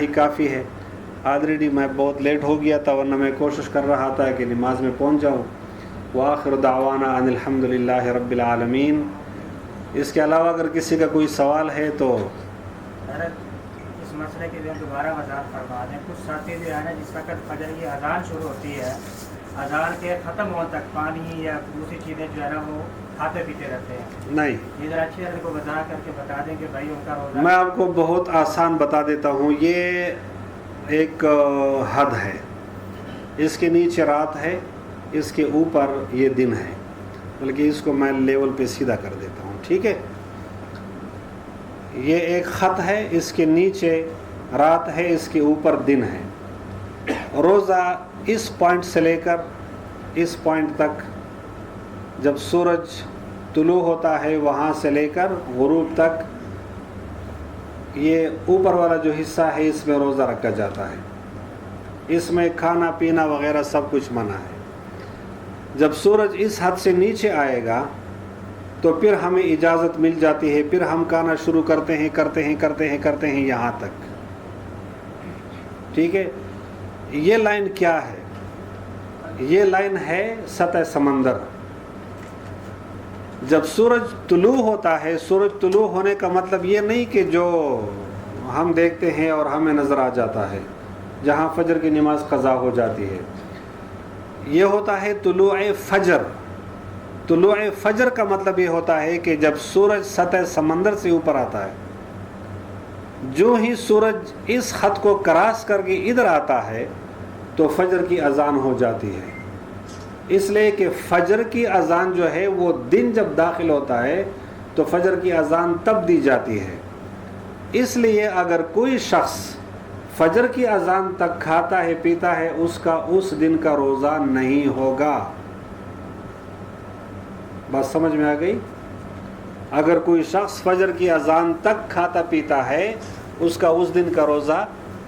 ہی کافی ہے. آلریڈی میں بہت لیٹ ہو گیا تھا، ورنہ میں کوشش کر رہا تھا کہ نماز میں پہنچ جاؤں. وآخر دعوانا ان الحمد للہ رب العالمین. اس کے علاوہ اگر کسی کا کوئی سوال ہے تو اس مسئلے کے لیے دوبارہ وضاحت فرما دیں. کچھ ساتھی جو ہے نا جس وقت فجر کی اذان شروع ہوتی ہے، اذان کے ختم ہونے تک پانی یا دوسری چیزیں جو ہے نا وہ کھاتے پیتے رہتے ہیں. نہیں، یہ ذرا اچھی طرح کو وضاحت کر کے بتا دیں کہ بھائی ان کا روزہ. میں آپ کو بہت آسان بتا دیتا ہوں. یہ ایک حد ہے، اس کے نیچے رات ہے، اس کے اوپر یہ دن ہے. بلکہ اس کو میں لیول پہ سیدھا کر دیتا ہوں. ٹھیک ہے، یہ ایک خط ہے، اس کے نیچے رات ہے، اس کے اوپر دن ہے. روزہ اس پوائنٹ سے لے کر اس پوائنٹ تک، جب سورج طلوع ہوتا ہے وہاں سے لے کر غروب تک، یہ اوپر والا جو حصہ ہے اس میں روزہ رکھا جاتا ہے. اس میں کھانا پینا وغیرہ سب کچھ منع ہے. جب سورج اس حد سے نیچے آئے گا تو پھر ہمیں اجازت مل جاتی ہے، پھر ہم کھانا شروع کرتے ہیں یہاں تک. ٹھیک ہے، یہ لائن کیا ہے؟ یہ لائن ہے سطح سمندر. جب سورج طلوع ہوتا ہے، سورج طلوع ہونے کا مطلب یہ نہیں کہ جو ہم دیکھتے ہیں اور ہمیں نظر آ جاتا ہے جہاں فجر کی نماز قضا ہو جاتی ہے. یہ ہوتا ہے طلوع فجر. طلوع فجر کا مطلب یہ ہوتا ہے کہ جب سورج سطح سمندر سے اوپر آتا ہے، جو ہی سورج اس خط کو کراس کر کے ادھر آتا ہے تو فجر کی اذان ہو جاتی ہے. اس لیے کہ فجر کی اذان جو ہے وہ دن جب داخل ہوتا ہے تو فجر کی اذان تب دی جاتی ہے. اس لیے اگر کوئی شخص فجر کی اذان تک کھاتا ہے پیتا ہے، اس کا اس دن کا روزہ نہیں ہوگا. بات سمجھ میں آ گئی؟ اگر کوئی شخص فجر کی اذان تک کھاتا پیتا ہے، اس کا اس دن کا روزہ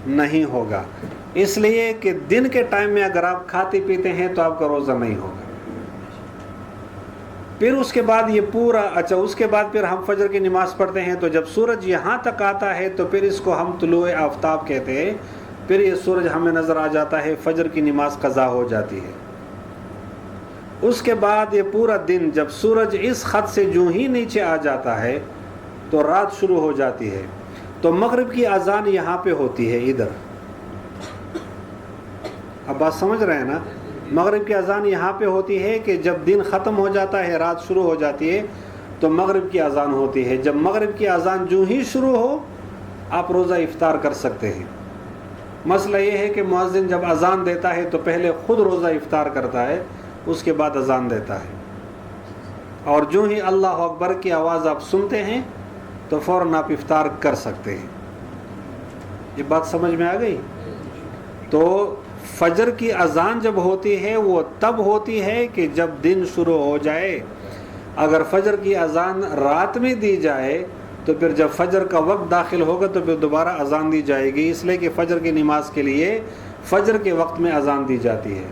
نہیں ہوگا. اس لیے کہ دن کے ٹائم میں اگر آپ کھاتے پیتے ہیں تو آپ کا روزہ نہیں ہوگا. پھر اس کے بعد یہ پورا اس کے بعد پھر ہم فجر کی نماز پڑھتے ہیں تو جب سورج یہاں تک آتا ہے تو پھر اس کو ہم طلوع آفتاب کہتے ہیں. پھر یہ سورج ہمیں نظر آ جاتا ہے، فجر کی نماز قضا ہو جاتی ہے. اس کے بعد یہ پورا دن جب سورج اس خط سے جو ہی نیچے آ جاتا ہے تو رات شروع ہو جاتی ہے. تو مغرب کی اذان یہاں پہ ہوتی ہے ادھر. اب بات سمجھ رہے ہیں نا؟ مغرب کی اذان یہاں پہ ہوتی ہے کہ جب دن ختم ہو جاتا ہے، رات شروع ہو جاتی ہے تو مغرب کی اذان ہوتی ہے. جب مغرب کی اذان جو ہی شروع ہو آپ روزہ افطار کر سکتے ہیں. مسئلہ یہ ہے کہ مؤذن جب اذان دیتا ہے تو پہلے خود روزہ افطار کرتا ہے، اس کے بعد اذان دیتا ہے. اور جو ہی اللہ اکبر کی آواز آپ سنتے ہیں تو فوراً آپ افطار کر سکتے ہیں. یہ بات سمجھ میں آ گئی؟ تو فجر کی اذان جب ہوتی ہے وہ تب ہوتی ہے کہ جب دن شروع ہو جائے. اگر فجر کی اذان رات میں دی جائے تو پھر جب فجر کا وقت داخل ہوگا تو پھر دوبارہ اذان دی جائے گی. اس لیے کہ فجر کی نماز کے لیے فجر کے وقت میں اذان دی جاتی ہے.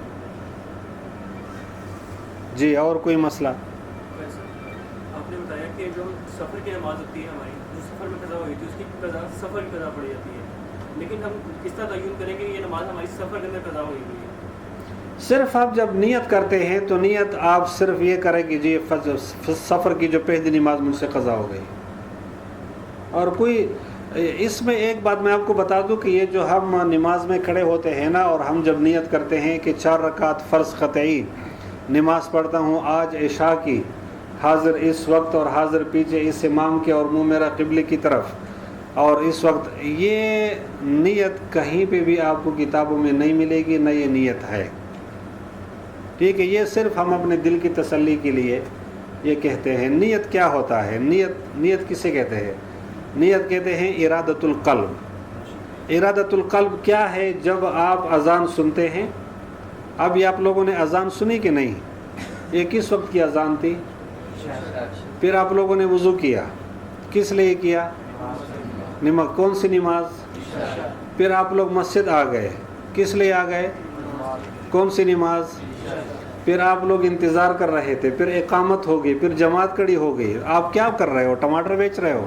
جی، اور کوئی مسئلہ؟ آپ نے بتایا کہ جو سفر کی نماز ہوتی ہے ہماری، جو سفر میں قضا ہوئی تھی اس کی قضا سفر کی قضا پڑی جاتی ہے، لیکن ہم کس طرح تعین کریں گے یہ نماز ہماری سفر کے اندر قضا ہوئی ہوئی ہے؟ صرف آپ جب نیت کرتے ہیں تو نیت آپ صرف یہ کریں کہ جی سفر کی جو پہلی نماز مجھ سے قضا ہو گئی. اور کوئی اس میں ایک بات میں آپ کو بتا دوں کہ یہ جو ہم نماز میں کھڑے ہوتے ہیں نا، اور ہم جب نیت کرتے ہیں کہ 4 رکعت فرض قطعی نماز پڑھتا ہوں آج عشاء کی، حاضر اس وقت اور حاضر پیچھے اس امام کے اور منہ میرا قبلے کی طرف، اور اس وقت، یہ نیت کہیں پہ بھی آپ کو کتابوں میں نہیں ملے گی، نہ یہ نیت ہے. ٹھیک ہے، یہ صرف ہم اپنے دل کی تسلی کے لیے یہ کہتے ہیں. نیت کیا ہوتا ہے؟ نیت کسے کہتے ہیں؟ نیت کہتے ہیں ارادۃ القلب. ارادۃ القلب کیا ہے؟ جب آپ اذان سنتے ہیں، اب یہ آپ لوگوں نے اذان سنی کہ نہیں؟ یہ کس وقت کی اذان تھی؟ پھر آپ لوگوں نے وضو کیا، کس لیے کیا؟ کون سی نماز؟ پھر آپ لوگ مسجد آ گئے، کس لیے آ گئے؟ کون سی نماز؟ پھر آپ لوگ انتظار کر رہے تھے، پھر اقامت ہوگی، پھر جماعت کھڑی ہو گئی. آپ کیا کر رہے ہو؟ ٹماٹر بیچ رہے ہو؟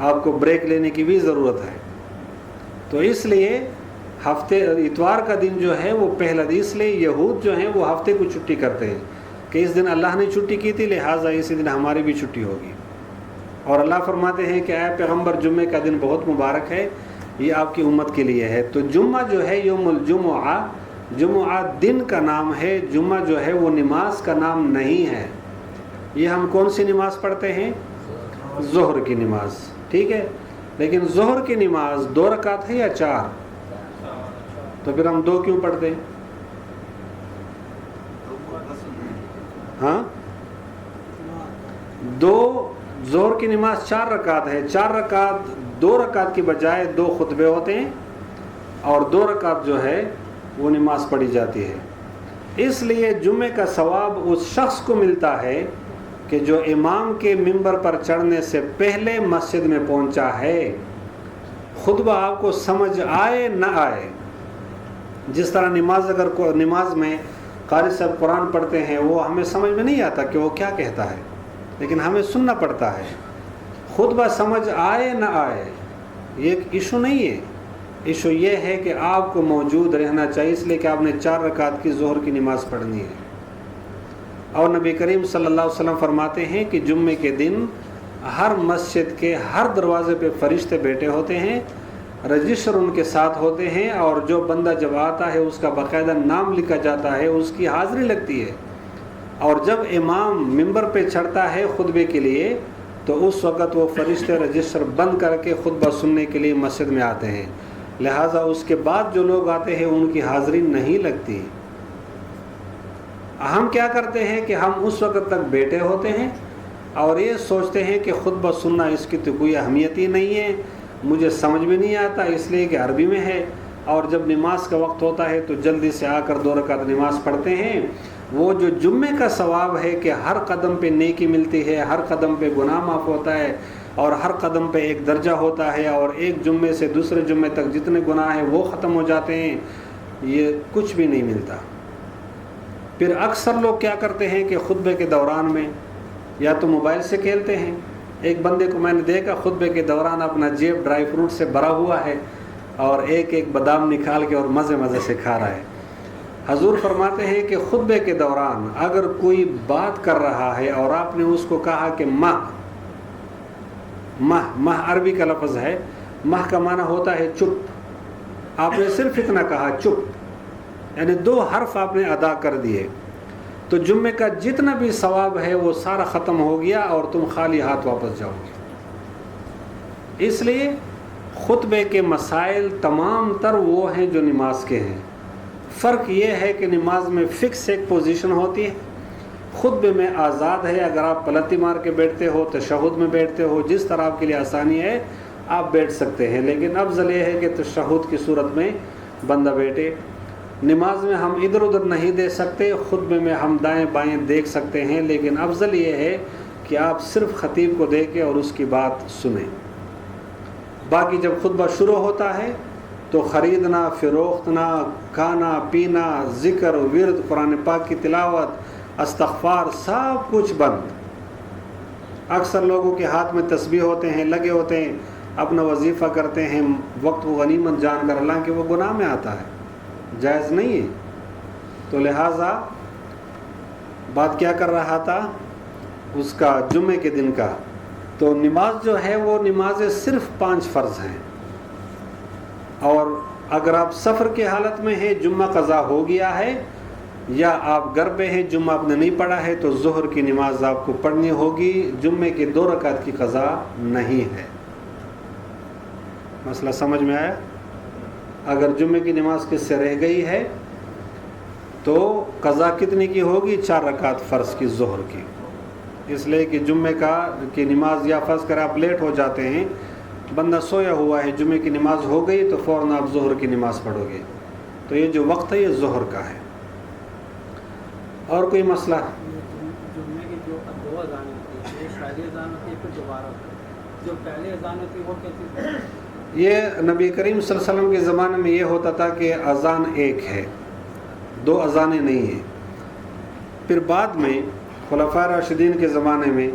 آپ کو بریک لینے کی بھی ضرورت ہے. تو اس لیے ہفتے اتوار کا دن جو ہے وہ پہلا دن، اس لیے یہود جو ہیں وہ ہفتے کو چھٹی کرتے ہیں کہ اس دن اللہ نے چھٹی کی تھی، لہٰذا اسی دن ہماری بھی چھٹی ہوگی. اور اللہ فرماتے ہیں کہ اے پیغمبر جمعے کا دن بہت مبارک ہے، یہ آپ کی امت کے لیے ہے. تو جمعہ جو ہے یوم الجمعہ، جمعہ دن کا نام ہے، جمعہ جو ہے وہ نماز کا نام نہیں ہے. یہ ہم کون سی نماز پڑھتے ہیں؟ ظہر کی نماز، ٹھیک ہے. لیکن ظہر کی نماز 2 رکعت ہے یا 4؟ تو پھر ہم 2 کیوں پڑھتے ہیں؟ ہاں 2 ظہر کی نماز 4 رکعت ہے. 4 رکعت 2 رکعت کی بجائے 2 خطبے ہوتے ہیں اور 2 رکعت جو ہے وہ نماز پڑھی جاتی ہے. اس لیے جمعے کا ثواب اس شخص کو ملتا ہے کہ جو امام کے منبر پر چڑھنے سے پہلے مسجد میں پہنچا ہے. خطبہ آپ کو سمجھ آئے نہ آئے، جس طرح نماز میں قاری صاحب قرآن پڑھتے ہیں، وہ ہمیں سمجھ میں نہیں آتا کہ وہ کیا کہتا ہے، لیکن ہمیں سننا پڑتا ہے. خطبہ سمجھ آئے نہ آئے یہ ایک ایشو نہیں ہے. ایشو یہ ہے کہ آپ کو موجود رہنا چاہیے، اس لیے کہ آپ نے 4 رکعت کی ظہر کی نماز پڑھنی ہے. اور نبی کریم صلی اللہ علیہ وسلم فرماتے ہیں کہ جمعے کے دن ہر مسجد کے ہر دروازے پہ فرشتے بیٹھے ہوتے ہیں، رجسٹر ان کے ساتھ ہوتے ہیں، اور جو بندہ جب آتا ہے اس کا باقاعدہ نام لکھا جاتا ہے، اس کی حاضری لگتی ہے. اور جب امام منبر پہ چڑھتا ہے خطبے کے لیے تو اس وقت وہ فرشتے رجسٹر بند کر کے خطبہ سننے کے لیے مسجد میں آتے ہیں. لہٰذا اس کے بعد جو لوگ آتے ہیں ان کی حاضری نہیں لگتی. ہم کیا کرتے ہیں کہ ہم اس وقت تک بیٹھے ہوتے ہیں اور یہ سوچتے ہیں کہ خطبہ سننا اس کی تو کوئی اہمیت ہی نہیں ہے، مجھے سمجھ میں نہیں آتا اس لیے کہ عربی میں ہے. اور جب نماز کا وقت ہوتا ہے تو جلدی سے آ کر 2 رکعت نماز پڑھتے ہیں. وہ جو جمعے کا ثواب ہے کہ ہر قدم پہ نیکی ملتی ہے، ہر قدم پہ گناہ معاف ہوتا ہے، اور ہر قدم پہ ایک درجہ ہوتا ہے، اور ایک جمعے سے دوسرے جمعے تک جتنے گناہ ہیں وہ ختم ہو جاتے ہیں، یہ کچھ بھی نہیں ملتا. پھر اکثر لوگ کیا کرتے ہیں کہ خطبے کے دوران میں یا تو موبائل سے کھیلتے ہیں. ایک بندے کو میں نے دیکھا خطبے کے دوران اپنا جیب ڈرائی فروٹ سے بھرا ہوا ہے اور ایک ایک بادام نکال کے اور مزے مزے سے کھا رہا ہے. حضور فرماتے ہیں کہ خطبے کے دوران اگر کوئی بات کر رہا ہے اور آپ نے اس کو کہا کہ مہ عربی کا لفظ ہے، مہ کا معنی ہوتا ہے چپ، آپ نے صرف اتنا کہا چپ، یعنی 2 حرف آپ نے ادا کر دیے، تو جمعے کا جتنا بھی ثواب ہے وہ سارا ختم ہو گیا اور تم خالی ہاتھ واپس جاؤ گے. اس لیے خطبے کے مسائل تمام تر وہ ہیں جو نماز کے ہیں. فرق یہ ہے کہ نماز میں فکس ایک پوزیشن ہوتی ہے، خطبے میں آزاد ہے. اگر آپ پلتی مار کے بیٹھتے ہو، تشہد میں بیٹھتے ہو، جس طرح آپ کے لیے آسانی ہے آپ بیٹھ سکتے ہیں، لیکن افضل یہ ہے کہ تشہد کی صورت میں بندہ بیٹھے. نماز میں ہم ادھر ادھر نہیں دے سکتے، خطبے میں ہم دائیں بائیں دیکھ سکتے ہیں، لیکن افضل یہ ہے کہ آپ صرف خطیب کو دیکھیں اور اس کی بات سنیں. باقی جب خطبہ شروع ہوتا ہے تو خریدنا، فروختنا، کھانا پینا، ذکر، ورد، قرآن پاک کی تلاوت، استغفار، سب کچھ بند. اکثر لوگوں کے ہاتھ میں تسبیح ہوتے ہیں، لگے ہوتے ہیں، اپنا وظیفہ کرتے ہیں وقت کو غنیمت جان کر، حالانکہ وہ گناہ میں آتا ہے، جائز نہیں ہے. تو لہٰذا بات کیا کر رہا تھا اس کا جمعے کے دن کا، تو نماز جو ہے وہ نمازیں صرف 5 فرض ہیں. اور اگر آپ سفر کی حالت میں ہیں، جمعہ قضا ہو گیا ہے، یا آپ گھر پہ ہیں، جمعہ آپ نے نہیں پڑھا ہے، تو ظہر کی نماز آپ کو پڑھنی ہوگی. جمعے کی 2 رکعت کی قضا نہیں ہے. مسئلہ سمجھ میں آیا؟ اگر جمعے کی نماز کس سے رہ گئی ہے تو قضا کتنی کی ہوگی؟ 4 رکعت فرض کی ظہر کی. اس لیے کہ جمعے کی نماز، یا فرض کر آپ لیٹ ہو جاتے ہیں، بندہ سویا ہوا ہے، جمعے کی نماز ہو گئی تو فوراً آپ ظہر کی نماز پڑھو گے، تو یہ جو وقت ہے یہ ظہر کا ہے. اور کوئی مسئلہ؟ جمعے کی جو 2 اذان ہوتی ہے، ایک پہلی اذان ہوتی ہے پھر دوبارہ ہوتی ہے، جو پہلی اذان ہوتی ہے وہ کیا چیز ہے؟ یہ نبی کریم صلی اللہ علیہ وسلم کے زمانے میں یہ ہوتا تھا کہ اذان ایک ہے، 2 اذانیں نہیں ہیں. پھر بعد میں خلفائے راشدین کے زمانے میں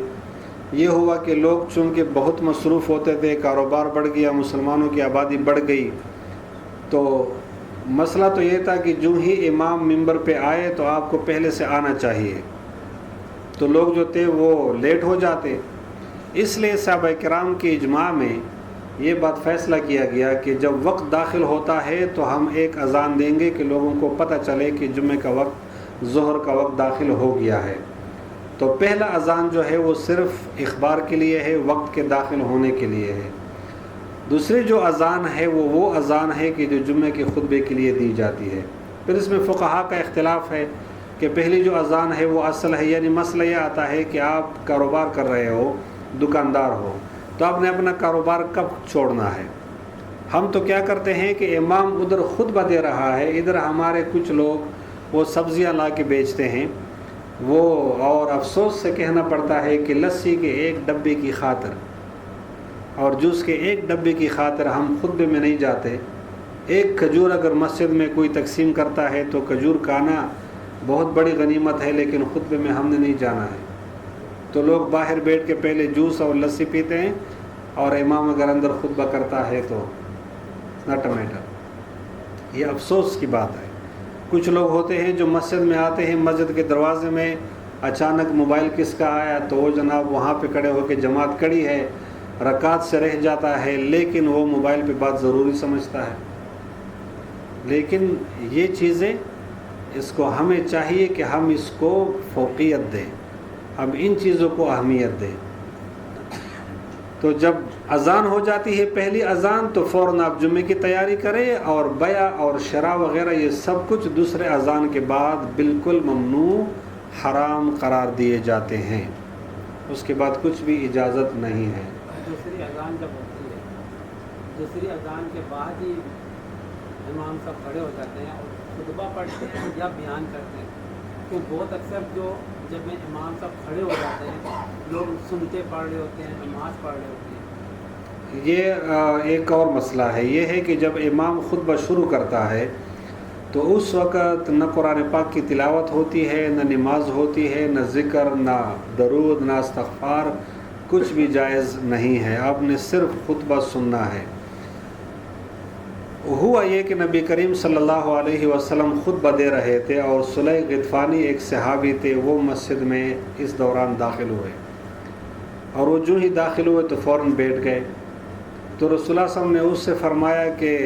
یہ ہوا کہ لوگ چونکہ بہت مصروف ہوتے تھے، کاروبار بڑھ گیا، مسلمانوں کی آبادی بڑھ گئی، تو مسئلہ تو یہ تھا کہ جو ہی امام منبر پہ آئے تو آپ کو پہلے سے آنا چاہیے، تو لوگ جو تھے وہ لیٹ ہو جاتے۔ اس لیے صحابہ کرام کے اجماع میں یہ بات فیصلہ کیا گیا کہ جب وقت داخل ہوتا ہے تو ہم ایک اذان دیں گے کہ لوگوں کو پتہ چلے کہ جمعے کا وقت، ظہر کا وقت داخل ہو گیا ہے۔ تو پہلا اذان جو ہے وہ صرف اخبار کے لیے ہے، وقت کے داخل ہونے کے لیے ہے۔ دوسری جو اذان ہے وہ اذان ہے کہ جو جمعے کے خطبے کے لیے دی جاتی ہے۔ پھر اس میں فقہا کا اختلاف ہے کہ پہلی جو اذان ہے وہ اصل ہے، یعنی مسئلہ یہ آتا ہے کہ آپ کاروبار کر رہے ہو، دکاندار ہو، تو آپ نے اپنا کاروبار کب چھوڑنا ہے؟ ہم تو کیا کرتے ہیں کہ امام ادھر خطبہ دے رہا ہے، ادھر ہمارے کچھ لوگ وہ سبزیاں لا کے بیچتے ہیں، وہ اور افسوس سے کہنا پڑتا ہے کہ لسی کے ایک ڈبے کی خاطر اور جوس کے ایک ڈبے کی خاطر ہم خطبے میں نہیں جاتے۔ ایک کھجور اگر مسجد میں کوئی تقسیم کرتا ہے تو کھجور کھانا بہت بڑی غنیمت ہے، لیکن خطبے میں ہم نے نہیں جانا ہے، تو لوگ باہر بیٹھ کے پہلے جوس اور لسی پیتے ہیں، اور امام اگر اندر خطبہ کرتا ہے تو ناٹا میٹر۔ یہ افسوس کی بات ہے۔ کچھ لوگ ہوتے ہیں جو مسجد میں آتے ہیں، مسجد کے دروازے میں اچانک موبائل کس کا آیا تو وہ جناب وہاں پہ کھڑے ہو کے جماعت کھڑی ہے، رکعت سے رہ جاتا ہے، لیکن وہ موبائل پہ بات ضروری سمجھتا ہے۔ لیکن یہ چیزیں، اس کو ہمیں چاہیے کہ ہم اس کو فوقیت دیں، ہم ان چیزوں کو اہمیت دیں۔ تو جب اذان ہو جاتی ہے پہلی اذان تو فوراً آپ جمعے کی تیاری کریں، اور بیع اور شرع وغیرہ یہ سب کچھ دوسرے اذان کے بعد بالکل ممنوع، حرام قرار دیے جاتے ہیں، اس کے بعد کچھ بھی اجازت نہیں ہے۔ دوسری اذان جب ہوتی ہے، دوسری اذان کے بعد ہی امام صاحب کھڑے ہو جاتے ہیں اور خطبہ پڑھتے ہیں یا بیان کرتے ہیں، کہ بہت اکثر جو جب میں امام صاحب کھڑے ہو جاتے ہیں لوگ سنتے پڑھ رہے ہوتے ہیں، نماز پڑھ رہے ہوتے ہیں۔ یہ ایک اور مسئلہ ہے، یہ ہے کہ جب امام خطبہ شروع کرتا ہے تو اس وقت نہ قرآن پاک کی تلاوت ہوتی ہے، نہ نماز ہوتی ہے، نہ ذکر، نہ درود، نہ استغفار، کچھ بھی جائز نہیں ہے، آپ نے صرف خطبہ سننا ہے۔ ہوا یہ کہ نبی کریم صلی اللہ علیہ وسلم خطبہ دے رہے تھے، اور سلیح غطفانی ایک صحابی تھے، وہ مسجد میں اس دوران داخل ہوئے، اور وہ جو ہی داخل ہوئے تو فوراً بیٹھ گئے۔ تو رسول اللہ صلی اللہ علیہ وسلم نے اس سے فرمایا کہ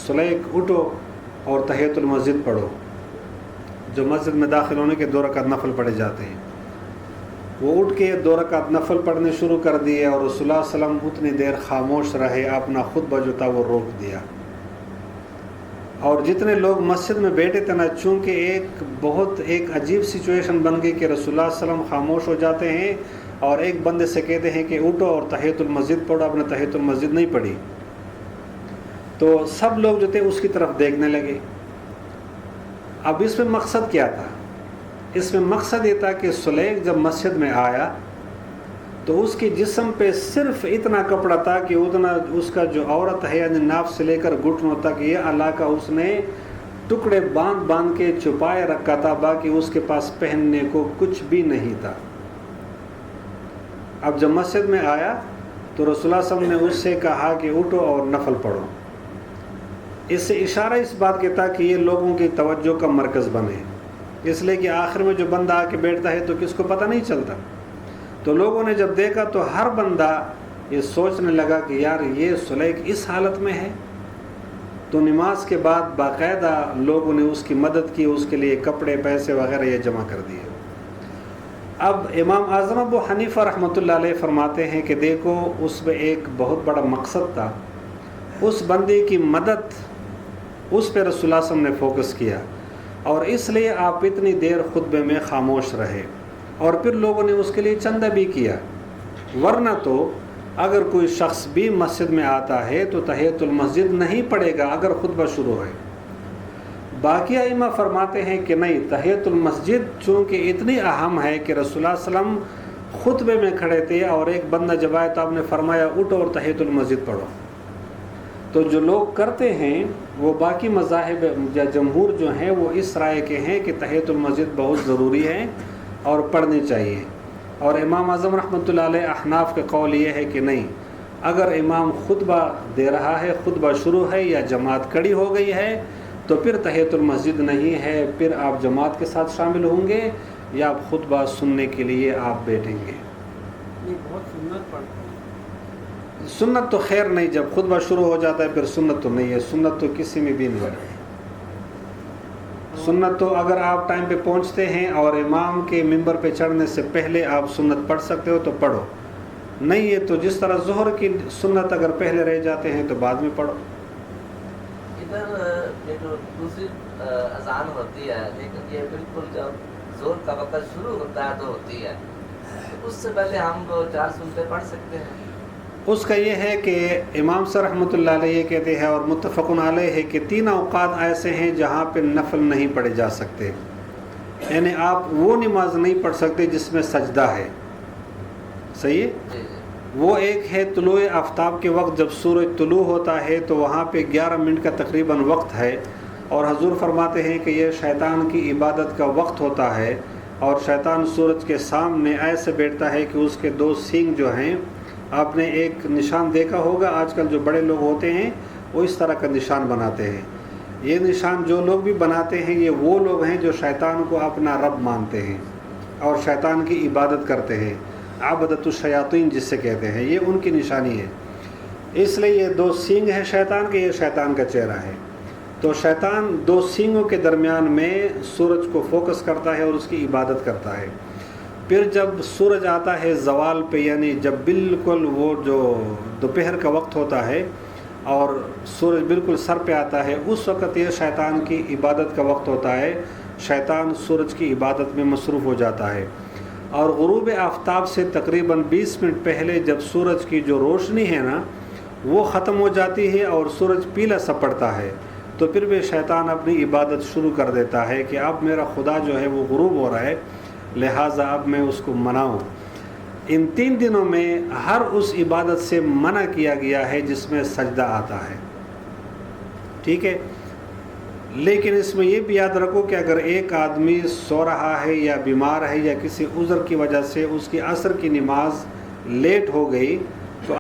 سلیح اٹھو اور تحیۃ المسجد پڑھو، جو مسجد میں داخل ہونے کے 2 رکعت نفل پڑھے جاتے ہیں۔ وہ اٹھ کے 2 رکعت نفل پڑھنے شروع کر دیے، اور رسول اللہ صلی اللہ علیہ وسلم اتنی دیر خاموش رہے، اپنا خطبہ جو تھا وہ روک دیا۔ اور جتنے لوگ مسجد میں بیٹھے تھے نا، چونکہ ایک عجیب سچویشن بن گئی کہ رسول اللہ صلی اللہ علیہ وسلم خاموش ہو جاتے ہیں اور ایک بندے سے کہتے ہیں کہ اٹھو اور تحیۃ المسجد پڑھو، آپ نے تحیۃ المسجد نہیں پڑھی، تو سب لوگ جو تھے اس کی طرف دیکھنے لگے۔ اب اس میں مقصد کیا تھا؟ اس میں مقصد یہ تھا کہ سلیح جب مسجد میں آیا تو اس کے جسم پہ صرف اتنا کپڑا تھا کہ اتنا اس کا جو عورت ہے، یعنی ناف سے لے کر گھٹنوں تک یہ علاقہ اس نے ٹکڑے باندھ کے چھپائے رکھا تھا، باقی اس کے پاس پہننے کو کچھ بھی نہیں تھا۔ اب جب مسجد میں آیا تو رسول اللہ صلی اللہ علیہ وسلم نے اس سے کہا کہ اٹھو اور نفل پڑھو۔ اس سے اشارہ اس بات کے تھا کہ یہ لوگوں کی توجہ کا مرکز بنے، اس لیے کہ آخر میں جو بندہ آ کے بیٹھتا ہے تو کس کو پتہ نہیں چلتا۔ تو لوگوں نے جب دیکھا تو ہر بندہ یہ سوچنے لگا کہ یار یہ سلیح اس حالت میں ہے۔ تو نماز کے بعد باقاعدہ لوگوں نے اس کی مدد کی، اس کے لیے کپڑے، پیسے وغیرہ یہ جمع کر دیے۔ اب امام اعظم ابو حنیفہ رحمۃ اللہ علیہ فرماتے ہیں کہ دیکھو اس میں ایک بہت بڑا مقصد تھا، اس بندے کی مدد، اس پہ رسول اللہ صلی اللہ علیہ وسلم نے فوکس کیا، اور اس لیے آپ اتنی دیر خطبے میں خاموش رہے، اور پھر لوگوں نے اس کے لیے چندہ بھی کیا۔ ورنہ تو اگر کوئی شخص بھی مسجد میں آتا ہے تو تحیۃ المسجد نہیں پڑھے گا اگر خطبہ شروع ہے۔ باقی ائمہ فرماتے ہیں کہ نہیں، تحیۃ المسجد چونکہ اتنی اہم ہے کہ رسول اللہ صلی اللہ علیہ وسلم خطبے میں کھڑے تھے اور ایک بندہ جب آئے تو آپ نے فرمایا اٹھو اور تحیۃ المسجد پڑھو۔ تو جو لوگ کرتے ہیں وہ باقی مذاہب یا جمہور جو ہیں وہ اس رائے کے ہیں کہ تحیۃ المسجد بہت ضروری ہے اور پڑھنی چاہیے۔ اور امام اعظم رحمۃ اللہ علیہ احناف کا قول یہ ہے کہ نہیں، اگر امام خطبہ دے رہا ہے، خطبہ شروع ہے یا جماعت کڑی ہو گئی ہے تو پھر تحیۃ المسجد نہیں ہے، پھر آپ جماعت کے ساتھ شامل ہوں گے یا آپ خطبہ سننے کے لیے آپ بیٹھیں گے۔ یہ بہت سنت پڑھتے ہیں۔ سنت تو خیر نہیں، جب خطبہ شروع ہو جاتا ہے پھر سنت تو نہیں ہے، سنت تو کسی میں بھی نہیں ہے۔ سنت تو اگر آپ ٹائم پہ پہنچتے ہیں اور امام کے ممبر پہ چڑھنے سے پہلے آپ سنت پڑھ سکتے ہو تو پڑھو، نہیں ہے تو جس طرح ظہر کی سنت اگر پہلے رہ جاتے ہیں تو بعد میں پڑھو۔ ادھر یہ جو دوسری اذان ہوتی ہے، لیکن یہ بالکل جب ظہر کا وقت شروع ہوتا ہے تو ہوتی ہے، تو اس سے پہلے ہم 4 سنتیں پڑھ سکتے ہیں۔ اس کا یہ ہے کہ امام صاحب رحمۃ اللہ علیہ یہ کہتے ہیں اور متفق علیہ ہے کہ 3 اوقات ایسے ہیں جہاں پہ نفل نہیں پڑھے جا سکتے، یعنی آپ وہ نماز نہیں پڑھ سکتے جس میں سجدہ ہے، صحیح ہے؟ جی جی۔ وہ ایک ہے طلوع آفتاب کے وقت، جب سورج طلوع ہوتا ہے تو وہاں پہ 11 منٹ کا تقریباً وقت ہے، اور حضور فرماتے ہیں کہ یہ شیطان کی عبادت کا وقت ہوتا ہے، اور شیطان سورج کے سامنے ایسے بیٹھتا ہے کہ اس کے 2 سینگ جو ہیں، آپ نے ایک نشان دیکھا ہوگا، آج کل جو بڑے لوگ ہوتے ہیں وہ اس طرح کا نشان بناتے ہیں۔ یہ نشان جو لوگ بھی بناتے ہیں یہ وہ لوگ ہیں جو شیطان کو اپنا رب مانتے ہیں اور شیطان کی عبادت کرتے ہیں، عبادت الشیاطین جس سے کہتے ہیں، یہ ان کی نشانی ہے۔ اس لیے یہ 2 سینگ ہیں شیطان کے، یہ شیطان کا چہرہ ہے۔ تو شیطان 2 سینگوں کے درمیان میں سورج کو فوکس کرتا ہے اور اس کی عبادت کرتا ہے۔ پھر جب سورج آتا ہے زوال پہ، یعنی جب بالکل وہ جو دوپہر کا وقت ہوتا ہے اور سورج بالکل سر پہ آتا ہے، اس وقت یہ شیطان کی عبادت کا وقت ہوتا ہے، شیطان سورج کی عبادت میں مصروف ہو جاتا ہے۔ اور غروب آفتاب سے تقریباً 20 منٹ پہلے جب سورج کی جو روشنی ہے نا وہ ختم ہو جاتی ہے اور سورج پیلا سا پڑتا ہے، تو پھر بھی شیطان اپنی عبادت شروع کر دیتا ہے کہ اب میرا خدا جو ہے وہ غروب ہو رہا ہے، لہٰذا اب میں اس کو مناؤں۔ ان 3 دنوں میں ہر اس عبادت سے منع کیا گیا ہے جس میں سجدہ آتا ہے، ٹھیک ہے؟ لیکن اس میں یہ بھی یاد رکھو کہ اگر ایک آدمی سو رہا ہے یا بیمار ہے یا کسی عذر کی وجہ سے اس کی عصر کی نماز لیٹ ہو گئی